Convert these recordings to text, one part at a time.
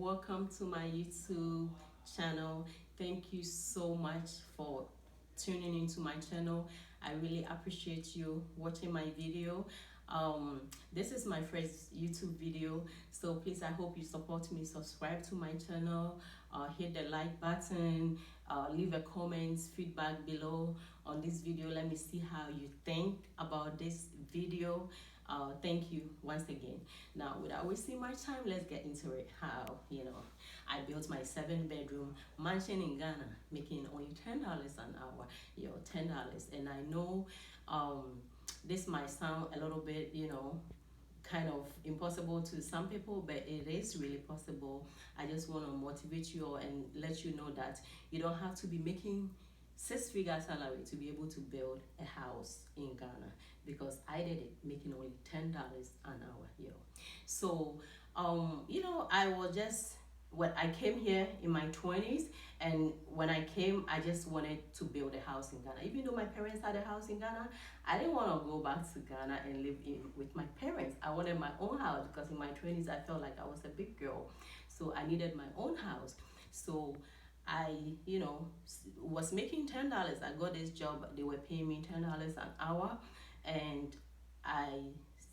welcome to my YouTube channel. Thank you so much for tuning into my channel. I really appreciate you watching my video. This is my first YouTube video, so please, I hope you support me. Subscribe to my channel, hit the like button, leave a comment, feedback below on this video. Let me see how you think about this video. Thank you once again. Now, without wasting my time, let's get into it. How I built my 7-bedroom mansion in Ghana, making only $10 an hour. $10. And I know this might sound a little bit, kind of impossible to some people, but it is really possible. I just want to motivate you all and let you know that you don't have to be making 6-figure salary to be able to build a house in Ghana, because I did it making only $10 an hour. So I was just, when I came here in my 20s, and when I came, I just wanted to build a house in Ghana. Even though my parents had a house in Ghana, I didn't want to go back to Ghana and live with my parents. I wanted my own house, because in my 20s, I felt like I was a big girl. So I needed my own house. So I, was making $10. I got this job. They were paying me $10 an hour. And I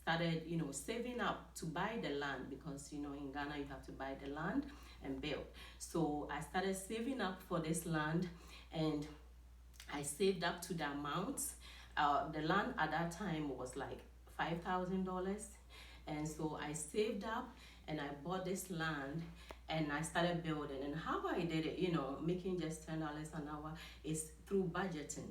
started, saving up to buy the land, because, in Ghana, you have to buy the land and build. So I started saving up for this land, and I saved up to the amount. The land at that time was like $5,000. And so I saved up and I bought this land and I started building. And how I did it, making just $10 an hour, is through budgeting.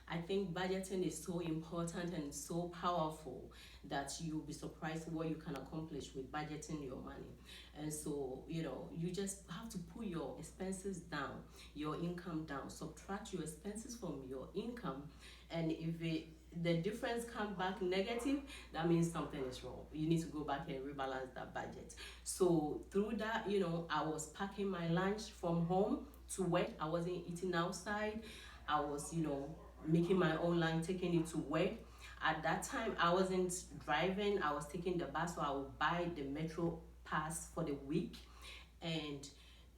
I think budgeting is so important and so powerful that you'll be surprised what you can accomplish with budgeting your money. And so, you just have to put your expenses down, your income down, subtract your expenses from your income. And if the difference comes back negative, that means something is wrong. You need to go back and rebalance that budget. So through that, I was packing my lunch from home to work. I wasn't eating outside. I was, making my own lunch, taking it to work. At that time, I wasn't driving. I was taking the bus, so I would buy the metro pass for the week. And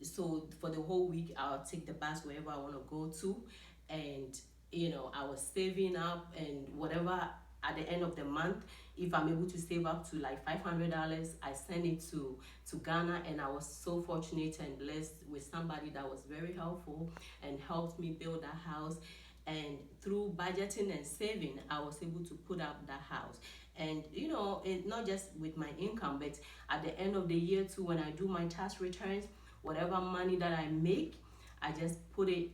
so for the whole week, I'll take the bus wherever I want to go to. And I was saving up, and whatever at the end of the month, if I'm able to save up to like $500, I send it to Ghana. And I was so fortunate and blessed with somebody that was very helpful and helped me build that house. And through budgeting and saving, I was able to put up that house. And it not just with my income, but at the end of the year too, when I do my tax returns, whatever money that I make, I just put it,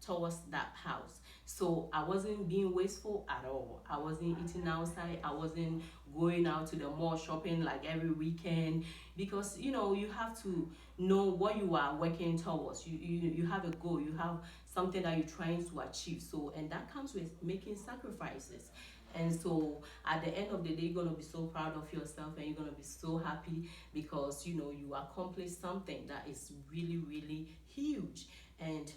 towards that house. So I wasn't being wasteful at all. I wasn't eating outside. I wasn't going out to the mall shopping like every weekend, because you have to know what you are working towards. You have a goal. You have something that you're trying to achieve. So, and that comes with making sacrifices. And so at the end of the day, you're going to be so proud of yourself, and you're going to be so happy, because you accomplished something that is really, really huge. And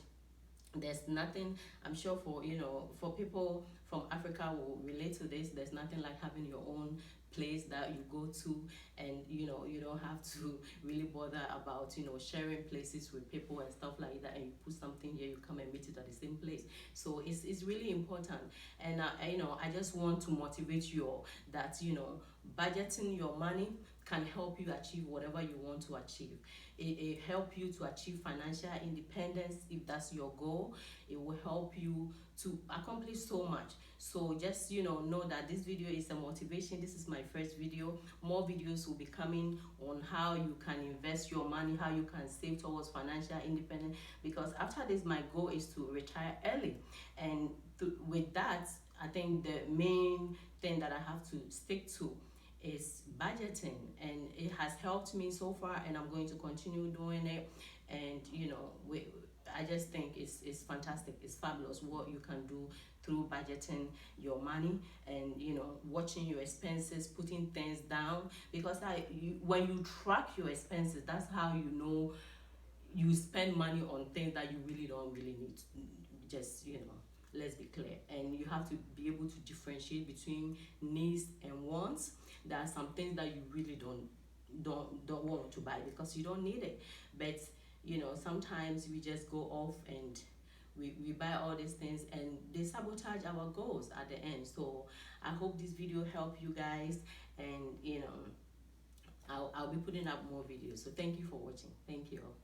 there's nothing, I'm sure, for people from Africa will relate to this. There's nothing like having your own place that you go to, and you don't have to really bother about sharing places with people and stuff like that. And you put something here, you come and meet it at the same place. So it's really important. And I just want to motivate you all that budgeting your money can help you achieve whatever you want to achieve. It help you to achieve financial independence if that's your goal. It will help you to accomplish so much. So just know that this video is a motivation. This is my first video. More videos will be coming on how you can invest your money, how you can save towards financial independence, because after this, my goal is to retire early. And with that, I think the main thing that I have to stick to is budgeting, and it has helped me so far, and I'm going to continue doing it. And I just think it's fantastic. It's fabulous what you can do through budgeting your money, and watching your expenses, putting things down, because when you track your expenses, that's how you spend money on things that you really don't really need. Just let's be clear. And you have to be able to differentiate between needs and wants. There are some things that you really don't don't want to buy because you don't need it. But you know, sometimes we just go off and we buy all these things and they sabotage our goals at the end. So I hope this video helped you guys, and you know, I'll be putting up more videos. So thank you for watching. Thank you all.